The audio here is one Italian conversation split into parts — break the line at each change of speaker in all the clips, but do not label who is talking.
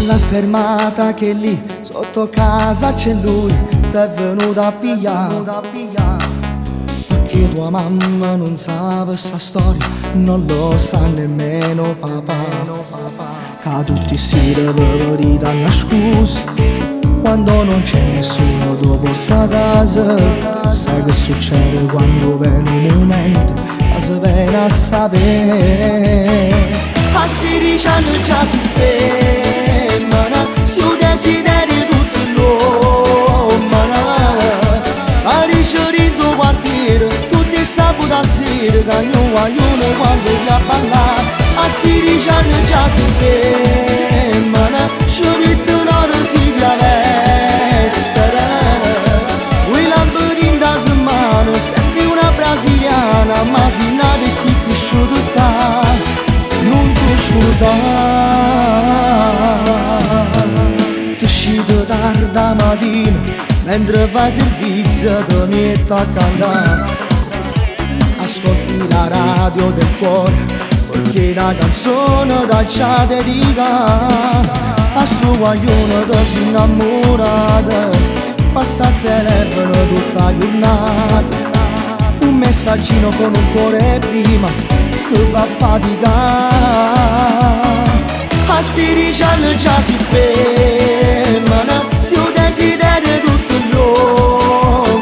alla fermata che lì sotto casa c'è lui, t'è venuto a pigliare. Perché tua mamma non sa questa storia, non lo sa nemmeno papà. Che tutti si devono danno scusa quando non c'è nessuno dopo sta casa. Sai che succede quando viene un momento che si viene a sapere. A 16 anni già si femmina, su desiderio tutto l'uomo. Sta ricercando quartiere, tutti sabato a sera, che ognuno quando vi ha parlato. A 16 anni già si femmina, ci mette un'ora si dia vestere. Quei lampadini da settimana, sempre una brasiliana, ma si nata e si cresciuta qua, non ti scordare. Ti uscito tarda mattina, mentre fai servizio ti metti a cantare. Ascolti la radio del cuore, perché la canzone da già dedica. A suo guaglione ti si innamorata, passa il telefono tutta la giornata. Un messaggino con un cuore prima che va a faticare. A 16 anni già si femmina, su desiderio tutto l'uomo.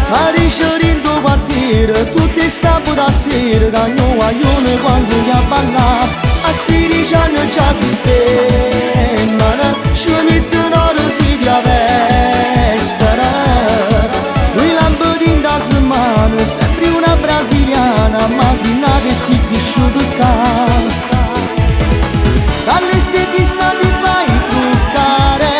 Sta ricercando quartiere, tutti i sabato a sera, che ognuno quando gli ha ballato. A 16 anni già si femmina, ci mette un'ora si dia vestere. Lui lampadini da settimana, sempre una brasiliana, ma si nata e si cresciuta qua. Dall'estetista ti fai truccare,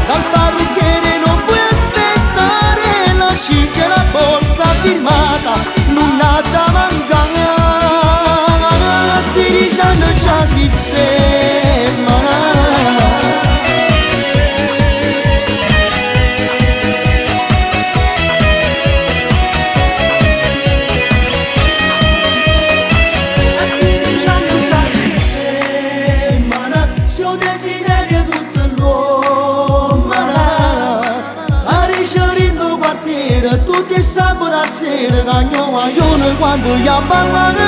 dal parrucchiere non puoi aspettare. La cinghia e la borsa firmata, non ha da mancare. A 16 anni già si femmina. A 16 anni già si femmina, suo desiderio tutto l'uomo. Sta ricercando quartiere, tutti i sabato a sera, che ognuno quando gli ha ballato.